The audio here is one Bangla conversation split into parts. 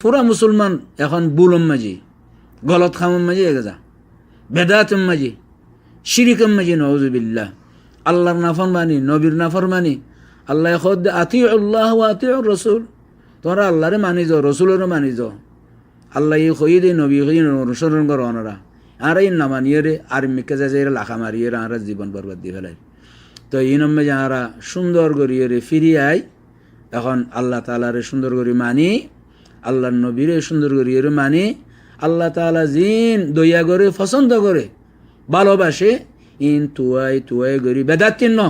পুরা মুসলমান এখন বুলম মাঝি গলত খামম মাঝি এগেজা বেদাতম মাঝি শিরিকম মাঝি নওজুবিল্লাহ আল্লাহর নাফরমানি নবীর নাফরমানি আল্লাহ খোদ আতি আল্লাহ আতি রসুল তোমরা আল্লাহরে মানি যাও রসুলেরও মানি যাও আল্লাহ ই খই দে নবী খই অনুসরণ করো ওনারা আর এই নামানিয়ে রে আর মিকে যাই লাখা মারিয়ে আর জীবন বরবাদ দিয়ে ফেলাই তো এই নম্বর যারা সুন্দর করিয়ে রে ফিরিয়ে আয় এখন আল্লাহ তাআলারে সুন্দর করে মানি আল্লাহর নবীরে সুন্দর করিয়ে মানি আল্লাহ তাআলা জিন দয়া করে পছন্দ করে ভালোবাসে ইন তুয়াই করি বেদাত চিহ্ন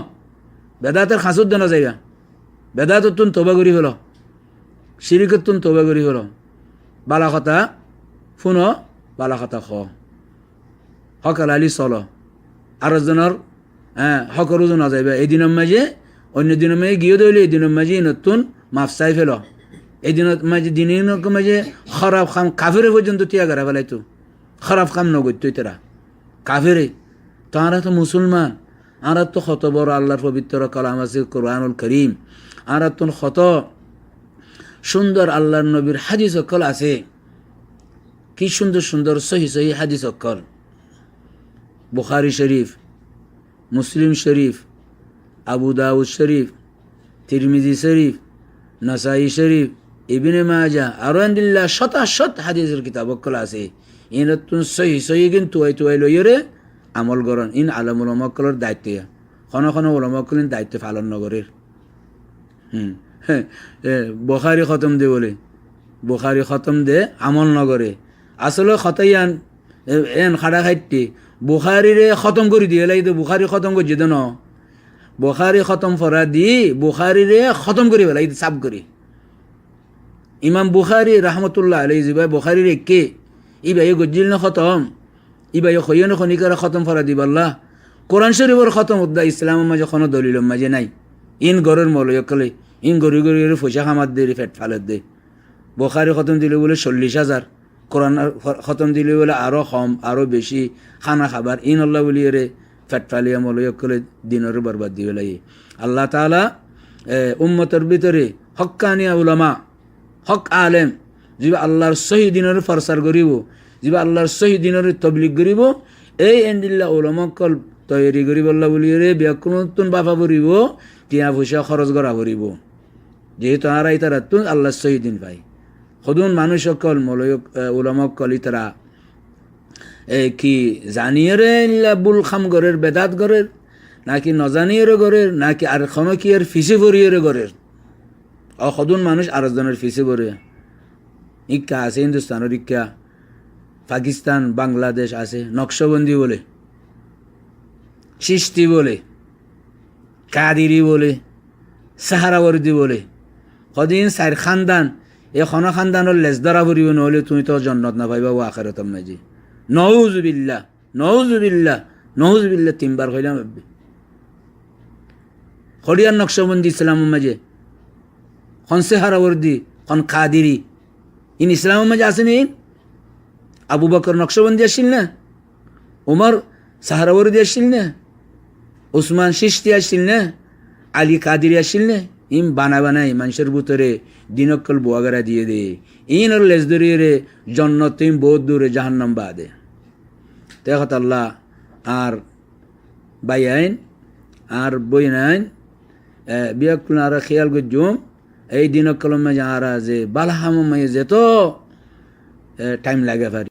বেদাতের খাঁচুর দেনা জায়গা বেদাতর তুন তোবা করি হলো শিরিকর তুন তোবা করি হলো বালা কথা শুনো বালা কথা খ হকাল আলি চলো আর একজনের হকর ওজন যাইবা এই দিনের মাঝে অন্য দিনের মাঝে গিয়ে দইলে এই দিনের মাঝে নতুন মাফ চাই ফেল এই দিনের মাঝে দিনের মাঝে খারাপ খাম কাফেরে পর্যন্ত টিয়া গারা ফেলাইতো খারাপ কাম নগত্য তারা কাফেরে তাঁরা তো মুসলমান আর তো কত বড় আল্লাহর পবিত্র কালাম আছে কোরআনুল করিম আর তো কত সুন্দর আল্লাহর নবীর হাদিস অক্কল আছে কি সুন্দর সুন্দর সহি সহি হাদিস অক্কল বুখারী শরীফ মুসলিম শরীফ আবু দাউদ শরীফ তিরমিজি শরীফ নাসাই শরীফ ইবনে মাজাহ আরো আলহামদুলিল্লাহ শত হাদিসের কিতাব অক্কল আছে ইনতুন সহি সহি কিন্তু তুয়াই লইরে আমল করন ইন আলমুল উলামাকলের দায়িত্ব খন উলামাকলের দায়িত্ব পালন নগরের বুখারী খতম দে বলে বুখারী খতম দে আমল নগরে আসলে খতাইয়ান এন খাড়া খাইতে বুখারীরে খতম করে দিয়ে লাগে বুখারী খতম করে যেত ন বুখারী খতম ফরা দি বুখারীরে খতম করি পেলাই সাব করি ইমাম বুখারী রহমতুল্লাহ আলাইহি জিবাই বুখারীর কে ইবাই গজ্জিল না খতম ইবাই খয়ন খনিকার খতম ফরা দিবাল্লাহ কোরআন শরীফের খতম উদ্দা ইসলামের মাঝে কোনো দলিলের মাঝে নাই ইন গরের মলয়কলে ইন গরি পয়সা খামার দে ফেট ফালত দে বুখারী খতম দিলে বলে 40,000 কোরআন খতম দিলে বলে আরো কম আরো বেশি খানা খাবার ইন আল্লাহ বলিয়ে রে ফেট ফালিয়া মলয়কলে দিনের বরবাদ দিয়ে লাগে আল্লাহ তাআলা উম্মতের ভিতরে হক্কানিয়া উলামা হক আলেম যে আল্লাহর সহি দিনের প্রচার করিব যে আল্লাহর সহি দিনের তবলিগ করিব এই এন্দিল্লা উলামাকল তৈরি করিব আল্লাহ বলিয়ে রে ব্যাকুনতুন বাপা পড়িব টিয়া পয়সা খরচ করা পড়িব যেহেতু আর তারা তুন আল্লাহর সহি দিন পাই সদুন মানুষ সকল মলয়ক উলামাকল তারা কি জানিয়ে রে বুল খাম গরের বেদাত গরের নাকি নজানিয়ে গরের নাকি আর খনকিয়ার ফিসে ভরিয়ে গরের সদুন মানুষ আরেকজনের ফিসে ভরে ইক্কা আছে হিন্দুস্তানের ইক্কা পাকিস্তান বাংলাদেশ আছে নকশবন্দি বলে চিশতি বলে কাদিরি বলে সাহারাবর্দি বলে কদিন সাইর খানদান এই খনা খানদানের লেজ ধরা ভরিব নহলে তুমি তো জন্নত না পাইবা ও আখেরাতম নাজি নউজুবিল্লাহ নউজুবিল্লাহ নউজুবিল্লাহ তিনবার কইলাম খড়িয়ার নকশবন্দি ইসলামের মাঝে খন সাহারাবর্দি খন কাদিরি ইন ইসলামের মাঝে আসেনি আবু বকর নকশবন্দি আসছিল না উমর সাহারাবর্দি আসছিল না উসমান চিশতি আসছিল না আলী কাদিরি আসছিল না ইম বানাই মানুষের ভিতরে দিনকল বোয়াগারা দিয়ে দে ইন ওর লেজ ধরিয়ে রে জন্নত তুম বহুত দূরে জাহান্নাম বাদে দেখত আল্লাহ আর বাই আইন আর বই নাইন বিয়াকুল আর খেয়াল গজুম এই দিনকল মাঝে আর যে বালাহাম মাঝে যেত টাইম লাগে পারি